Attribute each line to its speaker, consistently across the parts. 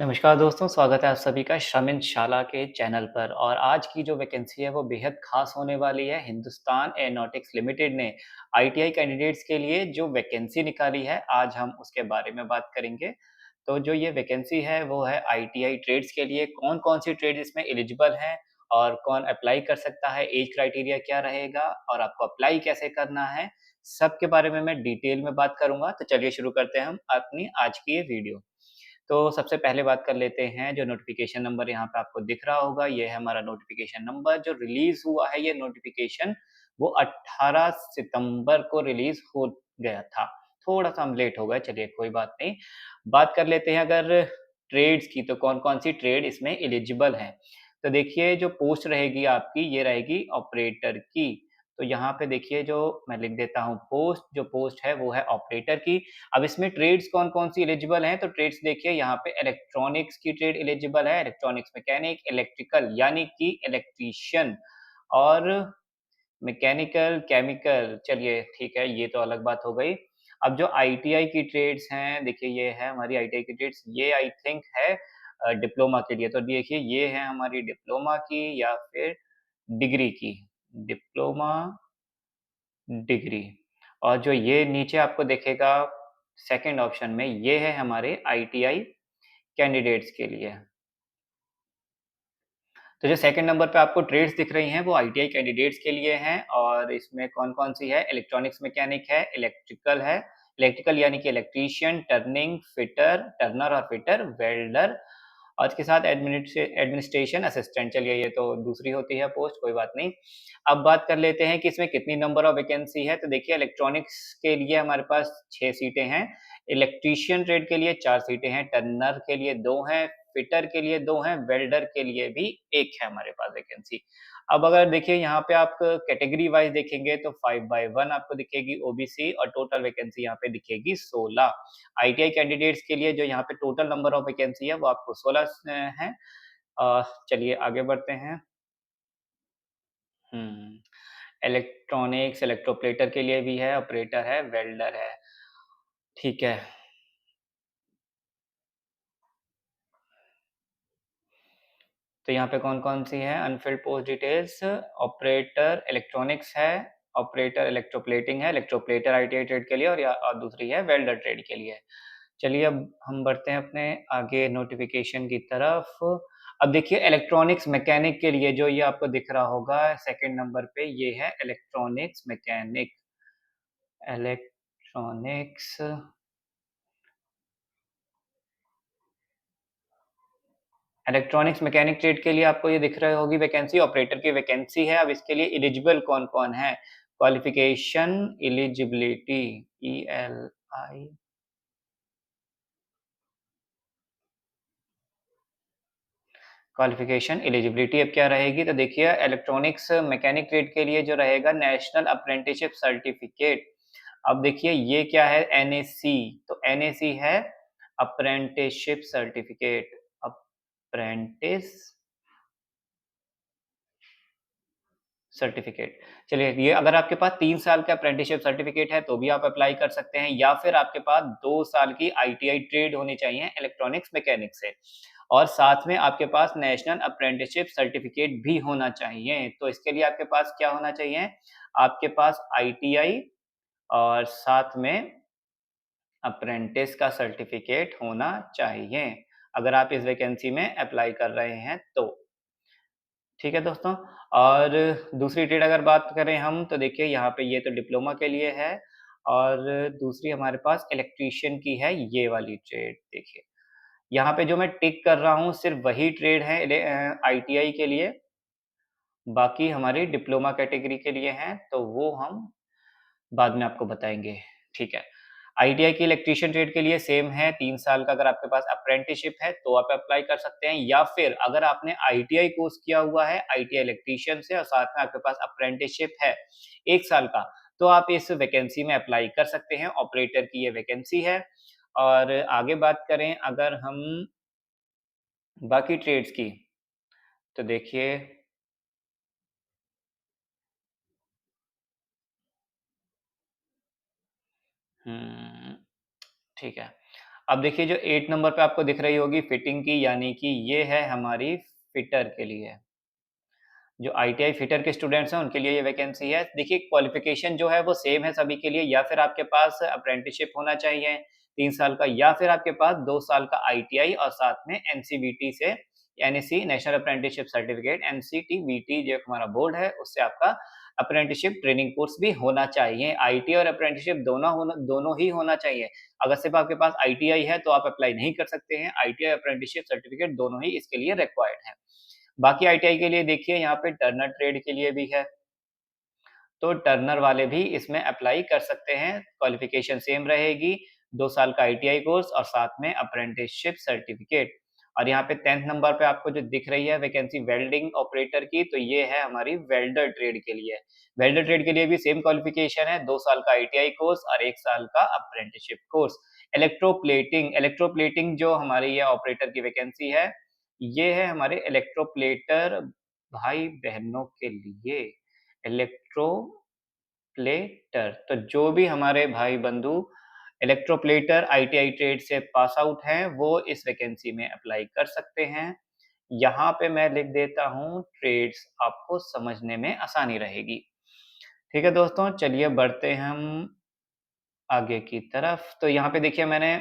Speaker 1: नमस्कार दोस्तों, स्वागत है आप सभी का श्रमिंद शाला के चैनल पर और आज की जो वैकेंसी है वो बेहद ख़ास होने वाली है। हिंदुस्तान एरोनॉटिक्स लिमिटेड ने आईटीआई कैंडिडेट्स के लिए जो वैकेंसी निकाली है, आज हम उसके बारे में बात करेंगे। तो जो ये वैकेंसी है वो है आईटीआई ट्रेड्स के लिए, कौन-कौन सी ट्रेड इसमें एलिजिबल हैं और कौन अप्लाई कर सकता है, ऐज क्राइटेरिया क्या रहेगा और आपको अप्लाई कैसे करना है, सबके बारे में मैं डिटेल में बात करूँगा। तो चलिए शुरू करते हैं हम अपनी आज की ये वीडियो। तो सबसे पहले बात कर लेते हैं जो नोटिफ़िकेशन नंबर यहाँ पे आपको दिख रहा होगा, ये है हमारा नोटिफ़िकेशन नंबर जो रिलीज़ हुआ है ये नोटिफ़िकेशन वो 18 सितंबर को रिलीज़ हो गया था। थोड़ा-सा हम लेट हो गए, चलिए कोई बात नहीं। बात कर लेते हैं अगर ट्रेड्स की, तो कौन-कौन सी ट्रेड इसमें एलिजिबल हैं। तो देखिए जो पोस्ट रहेगी आपकी, ये रहेगी ऑपरेटर की। तो यहाँ पे देखिए जो मैं लिख देता हूँ जो पोस्ट है वो है ऑपरेटर की। अब इसमें ट्रेड्स कौन-कौन सी एलिजिबल हैं, तो ट्रेड्स देखिए यहाँ पे इलेक्ट्रॉनिक्स की ट्रेड एलिजिबल है, इलेक्ट्रॉनिक्स मैकेनिक, इलेक्ट्रिकल यानी कि इलेक्ट्रीशियन और मैकेनिकल, केमिकल चलिए ठीक है, ये तो अलग बात हो गई। अब जो आईटीआई की ट्रेड्स हैं, देखिए ये है हमारी आईटीआई की ट्रेड्स, ये आई थिंक है डिप्लोमा के लिए। तो देखिए ये है हमारी डिप्लोमा की या फिर डिग्री की, डिप्लोमा, डिग्री और जो ये नीचे आपको दिखेगा सेकंड ऑप्शन में, ये है हमारे आईटीआई कैंडिडेट्स के लिए। तो जो सेकंड नंबर पे आपको ट्रेड्स दिख रही हैं, वो आईटीआई कैंडिडेट्स के लिए हैं और इसमें कौन-कौन सी है, इलेक्ट्रॉनिक्स मैकेनिक है, इलेक्ट्रिकल है, इलेक्ट्रिकल यानी कि इलेक्ट्रीशियन, टर्नर और फिटर, वेल्डर और इसके साथ एडमिनिस्ट्रेशन असिस्टेंट चलिए ये तो दूसरी होती है पोस्ट, कोई बात नहीं। अब बात कर लेते हैं कि इसमें कितनी नंबर ऑफ वैकेंसी है, तो देखिए इलेक्ट्रॉनिक्स के लिए हमारे पास 6 सीटें हैं, इलेक्ट्रीशियन ट्रेड के लिए 4 सीटें हैं, टर्नर के लिए 2 हैं, फिटर के लिए 2 हैं, वेल्डर के लिए भी 1 है हमारे पास वैकेंसी। अब अगर देखिए यहाँ पे आप कैटेगरी वाइज़ देखेंगे तो 5/1 आपको दिखेगी ओबीसी और टोटल वैकेंसी यहाँ पे दिखेगी 16। आईटीआई कैंडिडेट्स के लिए जो यहाँ पे टोटल नंबर ऑफ वैकेंसी है वो आपको 16 है। चलिए आगे बढ़ते हैं। हुँ, इलेक्ट्रॉनिक्स, इलेक्ट्रोप्लेटर के लिए भी है, ऑपरेटर है, वेल्डर है। ठीक है। तो यहाँ पे कौन-कौन सी है Anfield post details operator electronics है, ऑपरेटर इलेक्ट्रोप्लेटिंग है, इलेक्ट्रोप्लेटर आईटीआई ट्रेड के लिए और दूसरी है वेल्डर ट्रेड के लिए। चलिए अब हम बढ़ते हैं अपने आगे नोटिफ़िकेशन की तरफ। अब देखिए इलेक्ट्रॉनिक्स मैकेनिक के लिए जो ये आपको दिख रहा होगा सेकंड नंबर पे ये है electronics mechanic, electronics electronics mechanic trade के लिए आपको ये दिख रही होगी वैकेंसी, ऑपरेटर की वैकेंसी है। अब इसके लिए एलिजिबल कौन-कौन है? Qualification, eligibility, ELI qualification, eligibility अब क्या रहेगी? तो देखिए इलेक्ट्रॉनिक्स मैकेनिक ट्रेड के लिए जो रहेगा नेशनल अप्रेंटिसशिप सर्टिफ़िकेट। अब देखिए ये क्या है एनएसी, तो एनएसी है अप्रेंटिसशिप सर्टिफ़िकेट, अप्रेंटिस सर्टिफ़िकेट। चलिए ये अगर आपके पास 3 साल का अप्रेंटिसशिप सर्टिफ़िकेट है तो भी आप अप्लाई कर सकते हैं या फिर आपके पास 2 साल की आईटीआई ट्रेड होनी चाहिए इलेक्ट्रॉनिक्स मैकेनिक से और साथ में आपके पास नेशनल अप्रेंटिसशिप सर्टिफ़िकेट भी होना चाहिए। तो इसके लिए आपके पास क्या होना चाहिए? आपके पास आईटीआई और साथ में अप्रेंटिस का सर्टिफ़िकेट होना चाहिए, अगर आप इस वैकेंसी में अप्लाई कर रहे हैं तो। ठीक है दोस्तों और दूसरी ट्रेड अगर बात करें हम तो देखिए यहाँ पे ये तो डिप्लोमा के लिए है और दूसरी हमारे पास इलेक्ट्रीशियन की है ये वाली ट्रेड देखिए। यहाँ पे जो मैं टिक कर रहा हूँ सिर्फ़ वही ट्रेड है आईटीआई के लिए, बाकी हमारी डिप्लोमा कैटेगरी के लिए हैं, तो वो हम बाद में आपको बताएँगे, ठीक है। आईटीआई की इलेक्ट्रीशियन ट्रेड के लिए सेम है 3 साल का अगर आपके पास अप्रेंटिसशिप है तो आप अप्लाई कर सकते हैं या फिर अगर आपने आईटीआई कोर्स किया हुआ है, आईटीआई इलेक्ट्रीशियन से और साथ में आपके पास अप्रेंटिसशिप है 1 साल का, तो आप इस वैकेंसी में अप्लाई कर सकते हैं, ऑपरेटर की ये वैकेंसी है। और आगे बात करें अगर हम बाकी ट्रेड्स की, तो देखिए हुँ, ठीक है। अब देखिए जो 8 नंबर पे आपको दिख रही होगी फिटिंग की, यानी कि ये है हमारी फिटर के लिए। जो आईटीआई फिटर के स्टूडेंट्स हैं उनके लिए ये वैकेंसी है। देखिए क्वालिफ़िकेशन जो है वो सेम है सभी के लिए, या फिर आपके पास अप्रेंटिसशिप होना चाहिए 3 साल का, या फिर आपके पास 2 साल का आईटीआई और साथ में एनसीवीटी से एनईसी नेशनल अप्रेंटिसशिप सर्टिफिकेट एनसीटीवीटी जो हमारा बोर्ड है उससे आपका अप्रेंटिसशिप ट्रेनिंग कोर्स भी होना चाहिए। आईटीआई और अप्रेंटिसशिप दोनों ही होना चाहिए। अगर सिर्फ़ आपके पास आईटीआई है तो आप अप्लाई नहीं कर सकते हैं। आईटीआई अप्रेंटिसशिप सर्टिफिकेट दोनों ही इसके लिए रिक्वायर्ड है। बाकी आईटीआई के लिए देखिए यहाँ पे टर्नर ट्रेड के लिए भी है, तो टर्नर वाले भी इसमें अप्लाई कर सकते हैं। क्वालिफ़िकेशन सेम रहेगी, 2 साल का आईटीआई कोर्स और साथ में अप्रेंटिसशिप सर्टिफ़िकेट। और यहाँ पे 10th नंबर पे आपको जो दिख रही है वैकेंसी वेल्डिंग ऑपरेटर की, तो ये है हमारी वेल्डर ट्रेड के लिए। वेल्डर ट्रेड के लिए भी सेम क्वालिफ़िकेशन है, 2 साल का आईटीआई कोर्स और 1 साल का अप्रेंटिसशिप कोर्स। इलेक्ट्रोप्लेटिंग जो हमारी ये ऑपरेटर की वैकेंसी है, ये है हमारे इलेक्ट्रोप्लेटर भाई-बहनों के लिए। इलेक्ट्रोप्लेटर, तो जो भी हमारे भाई-बंधु इलेक्ट्रोप्लेटर आईटीआई ट्रेड से पास आउट हैं, वो इस वैकेंसी में अप्लाई कर सकते हैं। यहाँ पे मैं लिख देता हूँ ट्रेड्स, आपको समझने में आसानी रहेगी। ठीक है दोस्तों, चलिए बढ़ते हैं हम आगे की तरफ। तो यहाँ पे देखिए मैंने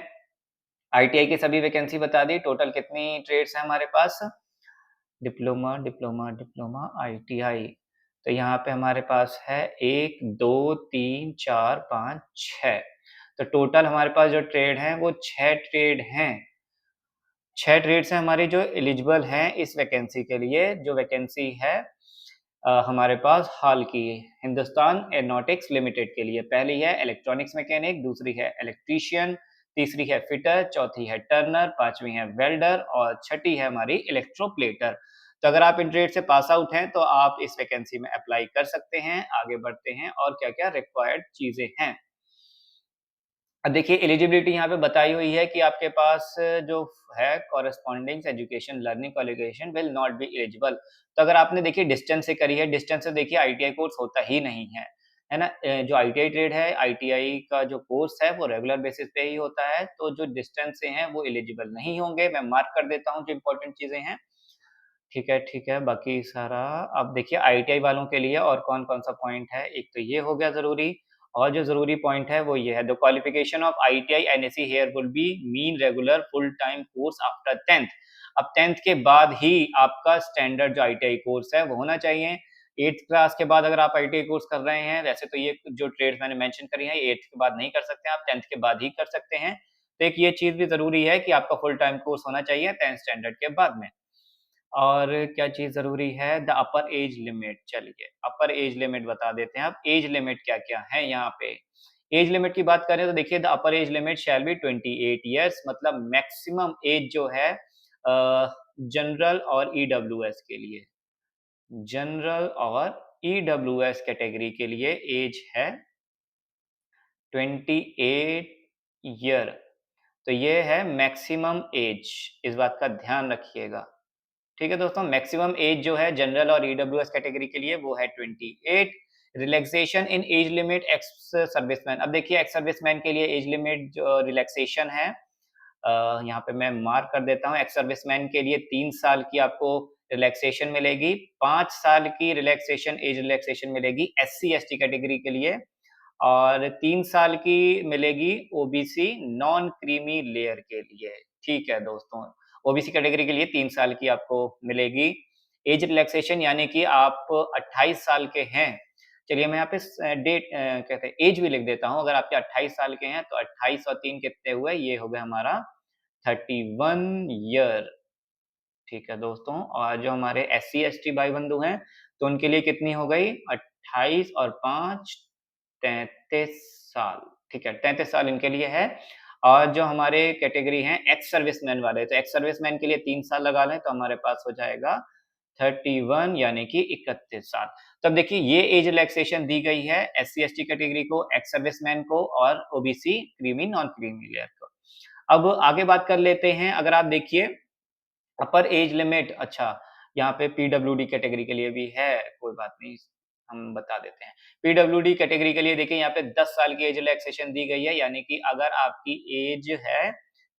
Speaker 1: आईटीआई की सभी वैकेंसी बता दी, टोटल कितनी ट्रेड्स हैं हमारे पास? Diploma, diploma, diploma, ITI. तो यहाँ पे हमारे पास है 1, 2, 3, 4, 5, 6। तो टोटल हमारे पास जो ट्रेड हैं वो 6 ट्रेड हैं। 6 ट्रेड्स हैं हमारी जो एलिजिबल हैं इस वैकेंसी के लिए, जो वैकेंसी है हमारे पास हाल की हिंदुस्तान एरोनॉटिक्स लिमिटेड के लिए। पहली है इलेक्ट्रॉनिक्स मैकेनिक, दूसरी है इलेक्ट्रीशियन, तीसरी है फिटर, चौथी है टर्नर, पाँचवीं है वेल्डर और छठी है हमारी इलेक्ट्रोप्लेटर। तो अगर आप इन ट्रेड से पास आउट हैं, तो आप इस वैकेंसी में अप्लाई कर सकते हैं। आगे बढ़ते हैं और क्या-क्या रिक्वायर्ड चीज़ें हैं। अब देखिए एलिजिबिलिटी यहाँ पे बताई हुई है कि आपके पास जो है corresponding education learning qualification will not be eligible. तो अगर आपने देखिए डिस्टेंस से करी है, डिस्टेंस से देखिए आईटीआई कोर्स होता ही नहीं है ना? जो आईटीआई ट्रेड है, आईटीआई का जो कोर्स है वो रेगुलर बेसिस पे ही होता है, तो जो डिस्टेंस से हैं वो एलिजिबल नहीं होंगे। मैं मार्क कर देता हूँ जो इम्पोर्टेंट चीज़ें हैं। ठीक है, बाकी सारा अब देखिए आईटीआई वालों के लिए और कौन-कौन सा पॉइंट है, एक तो ये हो गया ज़रूरी और जो ज़रूरी पॉइंट है वो ये है, the qualification of ITI NSC here wool B mean regular full time course after 10th। अब 10th के बाद ही आपका स्टैंडर्ड जो आईटीआई कोर्स है वो होना चाहिए। 8th क्लास के बाद अगर आप आईटीआई कोर्स कर रहे हैं, वैसे तो ये जो ट्रेड्स मैंने मेंशन करी हैं, 8th के बाद नहीं कर सकते आप, 10th के बाद ही कर सकते हैं। तो एक ये चीज़ भी ज़रूरी है कि आपका फुल टाइम कोर्स होना चाहिए 10th स्टैंडर्ड के बाद में। और क्या चीज़ ज़रूरी है? The upper age limit. चलिए, अपर एज लिमिट बता देते हैं अब, एज लिमिट क्या-क्या है यहाँ पे? एज लिमिट की बात करें तो देखिए the upper age limit shall be 28 years, मतलब मैक्सिमम एज जो है जनरल और ईडब्ल्यूएस के लिए। जनरल और ईडब्ल्यूएस कैटेगरी के लिए एज है 28 ईयर। तो ये है मैक्सिमम एज, इस बात का ध्यान रखिएगा। ठीक है दोस्तों, मैक्सिमम एज जो है जनरल और ईडब्ल्यूएस कैटेगरी के लिए वो है 28। रिलैक्सेशन इन एज लिमिट एक्स सर्विसमैन। अब देखिए एक्स सर्विसमैन के लिए एज लिमिट जो रिलैक्सेशन है, यहाँ पे मैं मार्क कर देता हूँ, एक्स सर्विसमैन के लिए 3 साल की आपको रिलैक्सेशन मिलेगी, 5 साल की रिलैक्सेशन एज रिलैक्सेशन मिलेगी एससी एसटी कैटेगरी के लिए और 3 साल की मिलेगी ओबीसी नॉन क्रीमी लेयर के लिए। ठीक है दोस्तों, ओबीसी कैटेगरी के लिए 3 साल की आपको मिलेगी एज रिलैक्सेशन, यानी कि आप 28 साल के हैं। चलिए मैं यहाँ पे कहते हैं एज भी लिख देता हूँ, अगर आपके 28 साल के हैं तो 28 और 3 कितने हुए? ये हो गया हमारा 31 ईयर। ठीक है दोस्तों, और जो हमारे एससी एसटी भाई-बंधु हैं, तो उनके लिए कितनी हो गई? 28 और 5 33 साल। ठीक है, 33 साल इनके लिए है और जो हमारे कैटेगरी हैं एक्स सर्विसमैन वाले, तो एक्स सर्विसमैन के लिए 3 साल लगा लें तो हमारे पास हो जाएगा 31 यानी कि 31 साल। तो अब देखिए ये एज रिलैक्सेशन दी गई है एससी-एसटी कैटेगरी को, एक्स सर्विसमैन को और OBC, creamy, non creamy layer को। अब आगे बात कर लेते हैं, अगर आप देखिए अपर एज लिमिट, अच्छा, यहाँ पे पीडब्ल्यूडी कैटेगरी के लिए भी है, कोई बात नहीं, हम बता देते हैं। पीडब्ल्यूडी कैटेगरी के लिए देखिए यहाँ पे 10 साल की एज रिलैक्सेशन दी गई है, यानी कि अगर आपकी एज है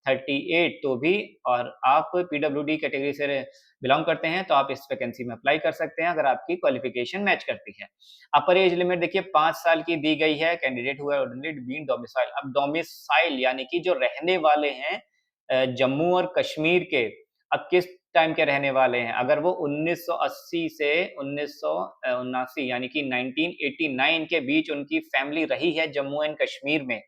Speaker 1: 38 तो भी और आप पीडब्ल्यूडी कैटेगरी से बिलॉन्ग करते हैं, तो आप इस वैकेंसी में अप्लाई कर सकते हैं अगर आपकी क्वालिफ़िकेशन मैच करती है। अपर एज लिमिट देखिए 5 साल की दी गई है, candidate who have already been domicile. अब डोमिसाइल यानी कि जो रहने वाले हैं जम्मू और कश्मीर के, अब किस टाइम के रहने वाले हैं? अगर वो 1980 से 1979 यानी कि 1989 के बीच उनकी फैमिली रही है जम्मू एंड कश्मीर में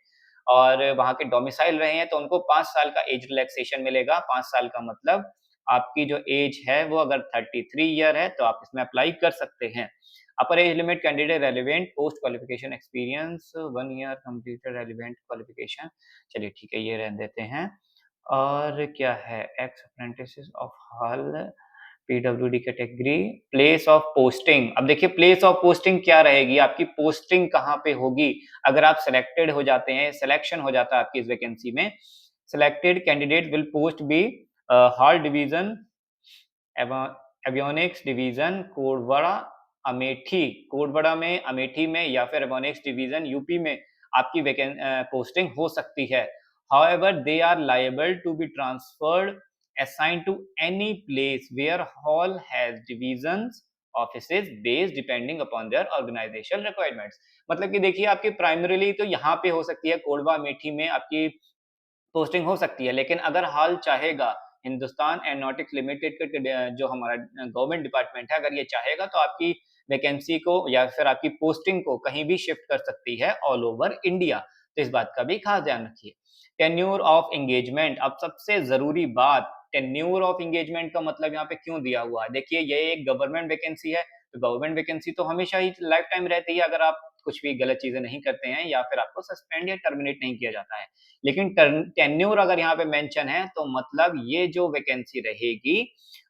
Speaker 1: और वहाँ के डोमिसाइल रहे हैं, तो उनको 5 साल का एज रिलैक्सेशन मिलेगा। 5 साल का मतलब आपकी जो एज है वो अगर 33 ईयर है, तो आप इसमें अप्लाई कर सकते हैं। अपर age limit candidate relevant post qualification experience 1 year completed relevant qualification चलिए ठीक है, ये रहने देते हैं। और क्या है एक्स अप्रेंटिसेस ऑफ हल PWD category place of posting. अब देखिए प्लेस ऑफ पोस्टिंग क्या रहेगी, आपकी पोस्टिंग कहाँ पे होगी? अगर आप सिलेक्टेड हो जाते हैं, सिलेक्शन हो जाता है आपकी इस वैकेंसी में, selected candidate will post be HAL division एवा एवियोनिक्स डिवीजन कोडवड़ा, अमेठी। कोडवड़ा में, अमेठी में या फिर एवियोनिक्स डिवीजन यूपी में आपकी पोस्टिंग हो सकती है। However, they are liable to be transferred, assigned to any place where hall has divisions, offices based depending upon their organizational requirements। मतलब कि देखिए आपकी प्राइमरीली तो यहाँ पे हो सकती है कोडवा अमेठी में आपकी पोस्टिंग हो सकती है, लेकिन अगर हाल चाहेगा हिंदुस्तान एरोनॉटिक्स लिमिटेड का जो हमारा गवर्नमेंट डिपार्टमेंट है, अगर ये चाहेगा तो आपकी वैकेंसी को या फिर आपकी पोस्टिंग को कहीं भी शिफ्ट कर सकती है ऑल ओवर इंडिया। तो इस बात का भी खास ध्यान रखिए। टेन्योर ऑफ एंगेजमेंट, अब सबसे ज़रूरी बात, टेन्योर ऑफ एंगेजमेंट का मतलब यहाँ पे क्यों दिया हुआ है? देखिए ये एक गवर्नमेंट वैकेंसी है, तो गवर्नमेंट वैकेंसी तो हमेशा ही लाइफ टाइम रहती है अगर आप कुछ भी गलत चीज़ें नहीं करते हैं या फिर आपको सस्पेंड या टर्मिनेट नहीं किया जाता है। लेकिन टेन्योर अगर यहाँ पे मेंशन है तो मतलब ये जो वैकेंसी रहेगी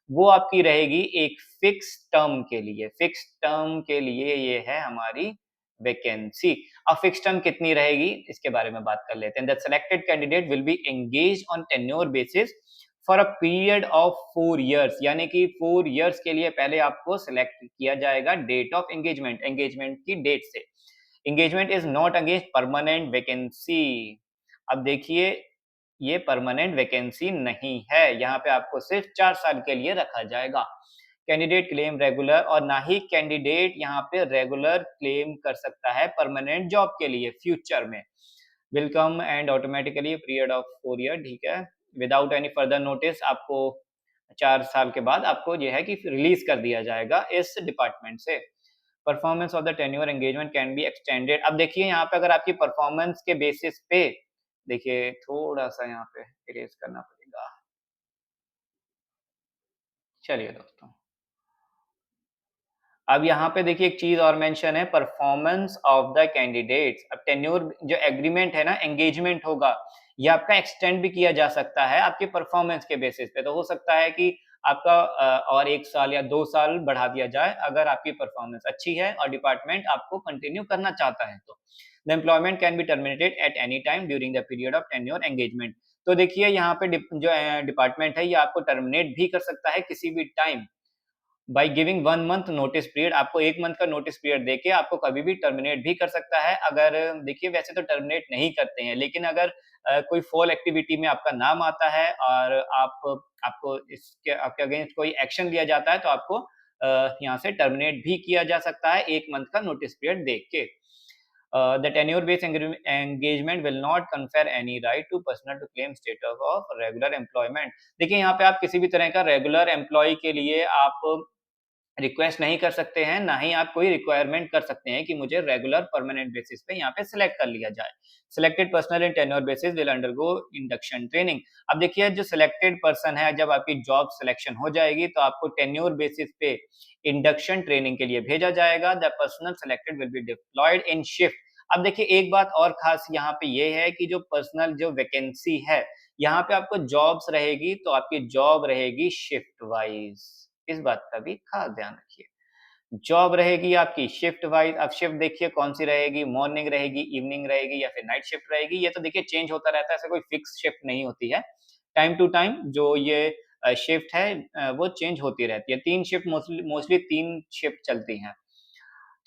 Speaker 1: वो आपकी रहेगी एक फिक्स टर्म के लिए। फिक्स टर्म के लिए ये है हमारी वैकेंसी। अब फिक्स टर्म कितनी रहेगी इसके बारे में बात कर लेते हैं। The selected candidate will B engaged on tenure basis for a period of 4 years, यानी कि 4 इयर्स के लिए पहले आपको सिलेक्ट किया जाएगा डेट ऑफ एंगेजमेंट, एंगेजमेंट की डेट से। Engagement is not against permanent vacancy. अब देखिए ये परमानेंट वैकेंसी नहीं है, यहाँ पे आपको सिर्फ 4 साल के लिए रखा जाएगा। कैंडिडेट क्लेम रेगुलर और ना ही कैंडिडेट यहाँ पे रेगुलर क्लेम कर सकता है परमानेंट जॉब के लिए फ्यूचर में। Will come and automatically period of 4 year ठीक है। विदाउट एनी फर्दर नोटिस आपको 4 साल के बाद आपको ये है कि रिलीज़ कर दिया जाएगा इस डिपार्टमेंट से। Performance of the tenure engagement can be extended. अब देखिए यहाँ पे अगर आपकी परफॉर्मेंस के बेसिस पे देखिए थोड़ा-सा यहाँ पे इरेज़ करना पड़ेगा। चलिए दोस्तों, अब यहाँ पे देखिए एक चीज़ और मेंशन है परफॉर्मेंस ऑफ द कैंडिडेट्स। अब टेन्योर जो एग्रीमेंट है ना एंगेजमेंट होगा, ये आपका एक्सटेंड भी किया जा सकता है आपके परफॉर्मेंस के बेसिस पे। तो हो सकता है कि आपका और 1 साल या 2 साल बढ़ा दिया जाए अगर आपकी परफॉर्मेंस अच्छी है और डिपार्टमेंट आपको कंटिन्यू करना चाहता है तो। The employment can be terminated at any time during the period of tenure engagement. तो देखिए यहाँ पे जो डिपार्टमेंट है ये आपको टर्मिनेट भी कर सकता है किसी भी time by giving 1 month notice period. आपको 1 मंथ का नोटिस पीरियड देके आपको कभी भी टर्मिनेट भी कर सकता है। अगर देखिए वैसे तो टर्मिनेट नहीं करते हैं, लेकिन अगर कोई फ़ॉल एक्टिविटी में आपका नाम आता है और आपको इसके आपके अगेंस्ट कोई एक्शन लिया जाता है तो आपको यहाँ से टर्मिनेट भी किया जा सकता है 1 मंथ का नोटिस पीरियड देख के। The tenure-based engagement will not confer any right to personal to claim status of regular employment। देखिए यहाँ पे आप किसी भी तरह का रेगुलर एम्प्लॉयी के लिए आप रिक्वेस्ट नहीं कर सकते हैं, ना ही आप कोई रिक्वायरमेंट कर सकते हैं कि मुझे रेगुलर परमानेंट बेसिस पे यहाँ पे सिलेक्ट कर लिया जाए। Selected personal in tenure basis will undergo induction training. अब देखिए जो सिलेक्टेड पर्सन है जब आपकी जॉब सिलेक्शन हो जाएगी तो आपको टेन्योर बेसिस पे इंडक्शन ट्रेनिंग के लिए भेजा जाएगा। The personal selected will be diploid in shift. अब देखिए एक बात और खास यहाँ पे ये है कि जो पर्सनल जो वैकेंसी है, यहाँ पे आपको जॉब्स रहेगी तो आपकी जॉब रहेगी शिफ्ट वाइज़। इस बात का भी खास ध्यान रखिए। जॉब रहेगी आपकी शिफ्ट वाइज़। अब शिफ्ट देखिए कौन-सी रहेगी, मॉर्निंग रहेगी, इवनिंग रहेगी या फिर नाइट शिफ्ट रहेगी। ये तो देखिए चेंज होता रहता है, ऐसा कोई फिक्स शिफ्ट नहीं होती है। टाइम टू टाइम जो ये शिफ्ट है वो चेंज होती रहती है। 3 शिफ्ट मोस्टली मोस्टली 3 शिफ्ट चलती हैं।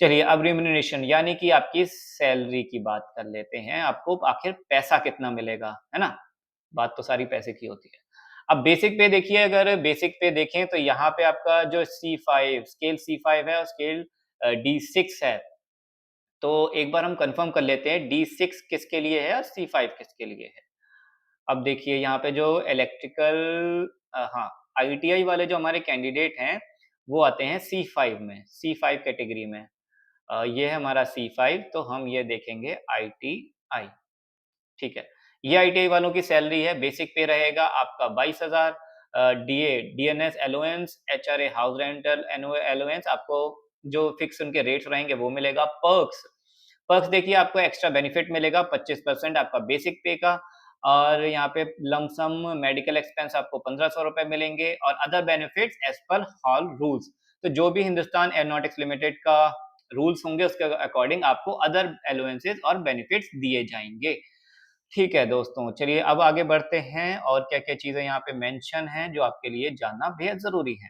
Speaker 1: चलिए अब रिम्यूनरेशन यानी कि आपकी सैलरी की बात कर लेते हैं। आपको आखिर पैसा कितना मिलेगा, है ना? बात तो सारी पैसे की होती है। अब बेसिक पे देखिए, अगर बेसिक पे देखें तो यहाँ पे आपका जो C5 स्केल C5 है और स्केल D6 है। तो एक बार हम कन्फर्म कर लेते हैं D6 किसके लिए है और C5 किसके लिए है। अब देखिए यहाँ पे जो इलेक्ट्रिकल हाँ, आईटीआई वाले जो हमारे कैंडिडेट हैं, वो आते हैं C5 में, C5 कैटेगरी में। ये है हमारा C5, तो हम ये देखेंगे आईटीआई, ठीक है। ये आईटीआई वालों की सैलरी है, बेसिक पे रहेगा आपका 22,000। DA, DNS allowance, HRA house rental allowance, आपको जो फिक्स उनके रेट्स रहेंगे वो मिलेगा। पर्क्स, पर्क्स देखिए आपको एक्स्ट्रा बेनिफिट मिलेगा 25% आपका बेसिक पे का, और यहाँ पे लमसम मेडिकल एक्सपेंस आपको ₹1500 मिलेंगे, और other benefits as per hall rules. तो जो भी हिंदुस्तान एरोनॉटिक्स लिमिटेड का रूल्स होंगे उसके अकॉर्डिंग आपको अदर अलाउंसेस और बेनिफिट्स दिए जाएँगे। ठीक है दोस्तों, चलिए अब आगे बढ़ते हैं और क्या-क्या चीज़ें यहाँ पे मेंशन हैं जो आपके लिए जानना बेहद ज़रूरी है।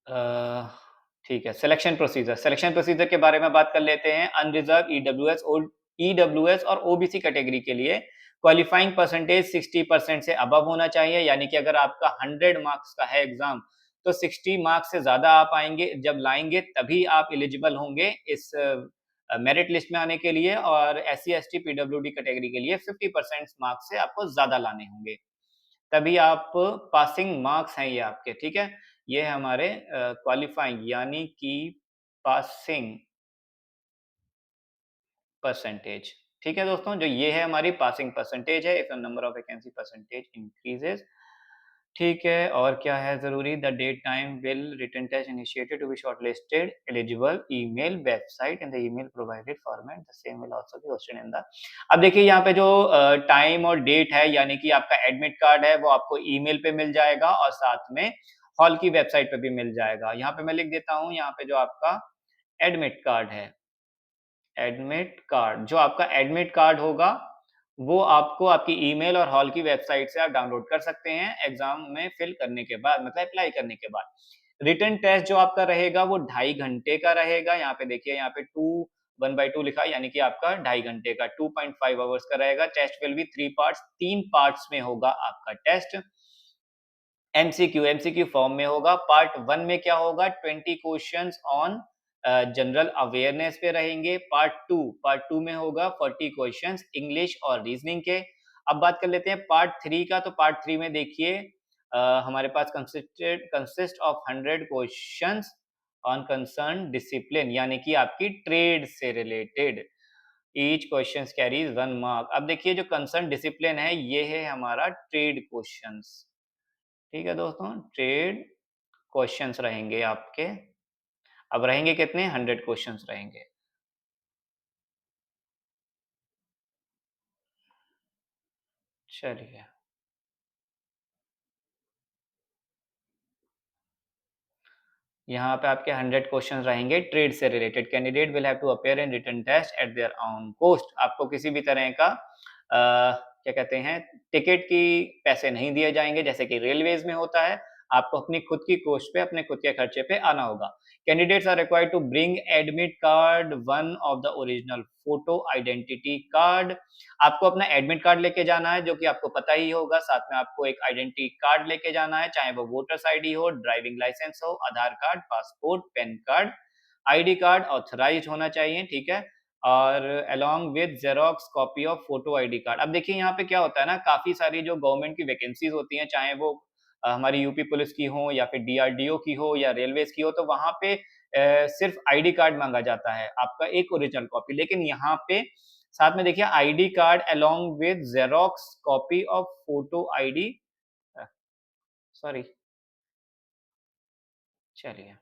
Speaker 1: अ, ठीक है, सिलेक्शन प्रोसीजर के बारे में बात कर लेते हैं। अनरिज़र्व्ड ईडब्ल्यूएस और ओबीसी कैटेगरी के लिए क्वालिफाइंग परसेंटेज 60% से अबव होना चाहिए, यानी कि अगर आपका 100 मार्क्स का है एग्ज़ाम, तो 60 मार्क्स से ज़्यादा आप आएँगे जब लाएँगे तभी आप एलिजिबल होंगे इस मेरिट लिस्ट में आने के लिए, और एससी, एसटी, पीडब्ल्यूडी कैटेगरी के लिए 50% मार्क्स से आपको ज़्यादा लाने होंगे। तभी आप पासिंग मार्क्स हैं ये आपके, ठीक है? ये है हमारे क्वालिफाइंग यानी कि पासिंग परसेंटेज। ठीक है दोस्तों, जो ये है हमारी पासिंग परसेंटेज है, if the number of vacancy percentage increases. ठीक है, और क्या है ज़रूरी? The date time will written test initiated to be shortlisted eligible email website in the email provided format the same will also be hosted in the. अब देखिए यहाँ पे जो टाइम और डेट है, यानी कि आपका एडमिट कार्ड है वो आपको ईमेल पे मिल जाएगा, और साथ में हॉल की वेबसाइट पे भी मिल जाएगा। यहाँ पे मैं लिख देता हूँ, यहाँ पे जो आपका एडमिट कार्ड है, एडमिट कार्ड, जो आपका एडमिट कार्ड होगा, वो आपको आपकी ईमेल और हॉल की वेबसाइट से आप डाउनलोड कर सकते हैं एग्ज़ाम में फिल करने के बाद, मतलब अप्लाई करने के बाद। रिटन टेस्ट जो आपका रहेगा वो 2.5 घंटे का रहेगा। यहाँ पे देखिए, यहाँ पे 2 1/2 लिखा है, यानी कि आपका 2.5 घंटे का 2.5 आवर्स का रहेगा। Test will be 3 parts, 3 parts में होगा आपका टेस्ट। एमसीक्यू, एमसीक्यू फॉर्म में होगा। पार्ट 1 में क्या होगा? 20 क्वेश्चन्स ऑन जनरल अवेयरनेस पे रहेंगे। पार्ट 2 में होगा 40 क्वेश्चन्स इंग्लिश और रीजनिंग के। अब बात कर लेते हैं पार्ट 3 का, तो पार्ट 3 में देखिए हमारे पास consist of 100 questions on concern discipline, यानी कि आपकी ट्रेड से related. Each questions carries 1 mark. अब देखिए जो कंसर्न डिसिप्लिन है, ये है हमारा ट्रेड क्वेश्चंस। ठीक है दोस्तों, ट्रेड क्वेश्चंस रहेंगे आपके। अब रहेंगे कितने? 100 क्वेश्चंस रहेंगे। चलिए, यहाँ पे आपके 100 क्वेश्चंस रहेंगे ट्रेड से related. Candidate will have to appear in written test at their own cost. आपको किसी भी तरह का क्या कहते हैं, टिकट की पैसे नहीं दिए जाएँगे, जैसे कि रेलवेज़ में होता है। आपको अपनी खुद की कॉस्ट पे, अपने खुद के खर्चे पे आना होगा। Candidates are required to bring admit card, one of the original photo identity card. आपको अपना एडमिट कार्ड लेके जाना है, जो कि आपको पता ही होगा। साथ में आपको एक आइडेंटिटी कार्ड लेके जाना है, चाहे वो वोटर्स आईडी हो, ड्राइविंग लाइसेंस हो, Aadhaar card, passport, PAN card, ID card authorised होना चाहिए, ठीक है? और along with Xerox copy of photo ID card. अब देखिए यहाँ पे क्या होता है ना, काफ़ी सारी जो गवर्नमेंट की वैकेंसीज़ होती हैं, चाहे वो हमारी यूपी पुलिस की हो, या फिर डीआरडीओ की हो, या रेलवेज़ की हो, तो वहाँ पे सिर्फ़ आईडी कार्ड माँगा जाता है, आपका एक ओरिजिनल कॉपी। लेकिन यहाँ पे साथ में देखिए ID card along with Xerox copy of photo ID a, sorry, चलिए।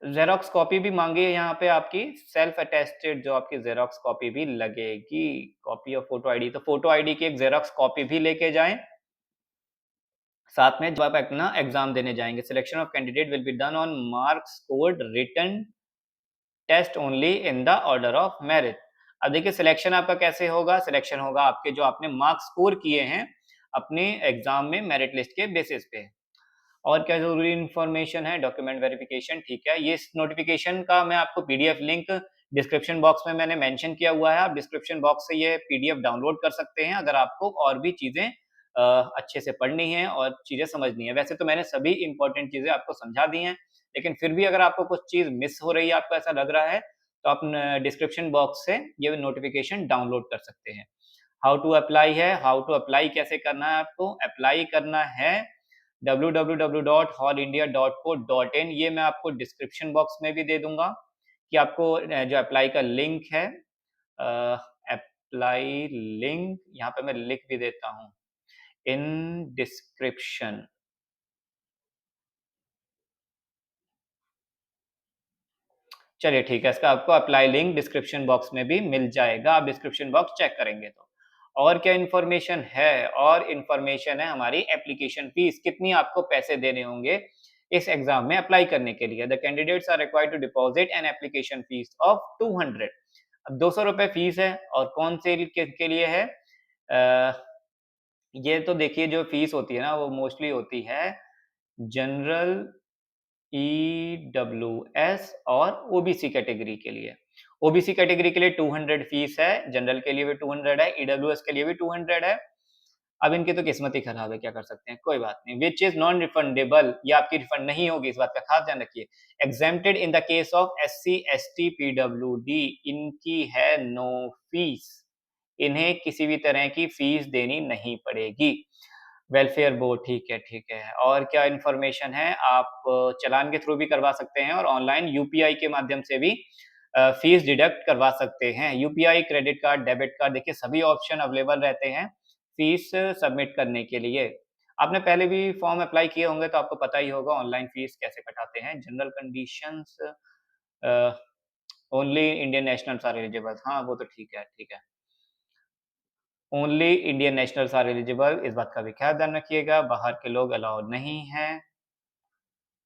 Speaker 1: ज़ेरॉक्स कॉपी भी माँगी है यहाँ पे आपकी, सेल्फ अटेस्टेड जो आपकी ज़ेरॉक्स कॉपी भी लगेगी, कॉपी ऑफ फोटो आईडी। तो फोटो आईडी की एक ज़ेरॉक्स कॉपी भी लेके जाएँ, साथ में जब आप अपना एग्ज़ाम देने जाएँगे। Selection of candidate will be done on marks scored written test only in the order of merit. अब देखिए सिलेक्शन आपका कैसे होगा? सिलेक्शन होगा आपके जो आपने मार्क्स स्कोर किए हैं, अपने एग्ज़ाम में मेरिट लिस्ट के बेसिस पे। और क्या ज़रूरी इन्फॉर्मेशन है? डॉक्यूमेंट वेरिफ़िकेशन, ठीक है। ये इस नोटिफ़िकेशन का मैं आपको पीडीएफ लिंक डिस्क्रिप्शन बॉक्स में मैंने मेंशन किया हुआ है, आप डिस्क्रिप्शन बॉक्स से ये पीडीएफ डाउनलोड कर सकते हैं अगर आपको और भी चीज़ें अच्छे से पढ़नी है और चीज़ें समझनी है। वैसे तो मैंने सभी इम्पोर्टेंट चीज़ें आपको समझा दी हैं, लेकिन फिर भी अगर आपको कुछ चीज़ मिस हो रही है, आपको ऐसा लग रहा है, तो आप न डिस्क्रिप्शन बॉक्स से ये नोटिफ़िकेशन डाउनलोड कर सकते हैं। हाउ टू अप्लाई है, हाउ टू अप्लाई कैसे करना है आपको? अप्लाई करना है www.hallindia.co.in, ये मैं आपको डिस्क्रिप्शन बॉक्स में भी दे दूँगा कि आपको जो अप्लाई का लिंक है अप्लाई लिंक यहाँ पे मैं लिख भी देता हूँ इन डिस्क्रिप्शन। चलिए ठीक है, इसका आपको अप्लाई लिंक डिस्क्रिप्शन बॉक्स में भी मिल जाएगा, आप डिस्क्रिप्शन बॉक्स चेक करेंगे तो। और क्या इन्फॉर्मेशन है? और इन्फॉर्मेशन है हमारी एप्लीकेशन फीस, कितनी आपको पैसे देने होंगे इस एग्ज़ाम में अप्लाई करने के लिए। The candidates are required to deposit an application fee of 200। अब ₹200 फीस है और कौन से के लिए है? ये तो देखिए जो फीस होती है ना, वो मोस्टली होती है जनरल, ईडब्ल्यूएस और ओबीसी कैटेगरी के लिए। ओबीसी कैटेगरी के लिए 200 फीस है, जनरल के लिए भी 200 है, ईडब्ल्यूएस के लिए भी 200 है। अब इनकी तो किस्मत ही खराब है, क्या कर सकते हैं, कोई बात नहीं। व्हिच इज़ नॉन रिफंडेबल, ये आपकी रिफंड नहीं होगी, इस बात का खास ध्यान रखिए। exempted in the case of SC, ST, PWD, इनकी है नो फीस। इन्हें किसी भी तरह की फीस देनी नहीं पड़ेगी। वेलफेयर बोर्ड, ठीक है। और क्या इन्फॉर्मेशन है, आप चालान के थ्रू भी करवा सकते हैं और ऑनलाइन यूपीआई के माध्यम से भी फीस डिडक्ट करवा सकते हैं। UPI, credit card, debit card, देखिए सभी ऑप्शन अवेलेबल रहते हैं फीस सबमिट करने के लिए। आपने पहले भी फॉर्म अप्लाई किए होंगे तो आपको पता ही होगा ऑनलाइन फीस कैसे कटाते हैं। General conditions uh, only Indian nationals are eligible, हाँ, वो तो ठीक है। Only Indian nationals are eligible, इस बात का भी ख़ास ध्यान रखिएगा, बाहर के लोग अलाउड नहीं हैं।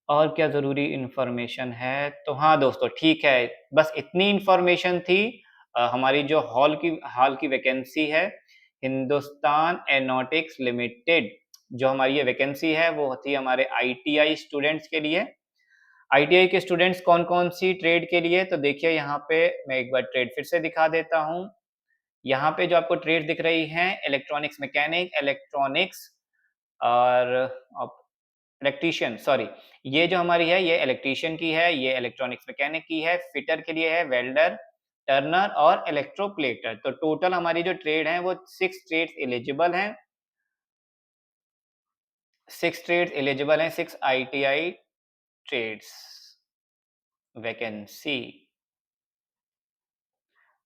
Speaker 1: और क्या ज़रूरी इन्फॉर्मेशन है? तो हाँ दोस्तों, ठीक है, बस इतनी इन्फॉर्मेशन थी हमारी जो हाल की वैकेंसी है, हिंदुस्तान एरोनॉटिक्स लिमिटेड, जो हमारी ये वैकेंसी है, वो थी हमारे आईटीआई स्टूडेंट्स के लिए। आईटीआई के स्टूडेंट्स कौन-कौन सी ट्रेड के लिए? तो देखिए यहाँ पे मैं एक बार ट्रेड फिर से दिखा देता हूँ। यहाँ पे जो आपको ट्रेड दिख रही हैं, इलेक्ट्रॉनिक्स मैकेनिक, इलेक्ट्रॉनिक्स और अप इलेक्ट्रीशियन, सॉरी, ये जो हमारी है ये इलेक्ट्रीशियन की है, ये इलेक्ट्रॉनिक्स मैकेनिक की है, फिटर के लिए है, वेल्डर, टर्नर और इलेक्ट्रोप्लेटर। तो टोटल हमारी जो ट्रेड है वो 6 ट्रेड्स एलिजिबल हैं, 6 ट्रेड्स एलिजिबल हैं, 6 आईटीआई ट्रेड्स वैकेंसी।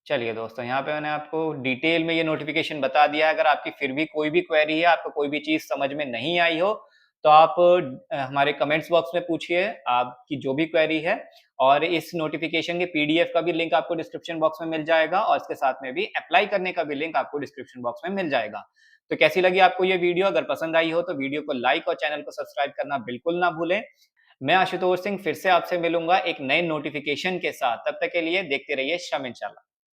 Speaker 1: चलिए दोस्तों, यहाँ पे मैंने आपको डिटेल में ये नोटिफ़िकेशन बता दिया है, अगर आपकी फिर भी कोई भी क्वेरी है, आपको कोई भी चीज़ समझ में नहीं आई हो, तो आप हमारे कमेंट्स बॉक्स में पूछिए, आपकी जो भी क्वेरी है और इस नोटिफ़िकेशन के पीडीएफ का भी लिंक आपको डिस्क्रिप्शन बॉक्स में मिल जाएगा और इसके साथ में भी अप्लाई करने का भी लिंक आपको डिस्क्रिप्शन बॉक्स में मिल जाएगा। तो कैसी लगी आपको ये वीडियो? अगर पसंद आई हो, तो वीडियो को लाइक और चैनल को सब्सक्राइब करना बिल्कुल ना भूलें। मैं आशुतोष सिंह फिर से आपसे मिलूँगा एक नए नोटिफ़िकेशन के साथ, तब तक के लिए देखते रहिए शम इंशाल्लाह।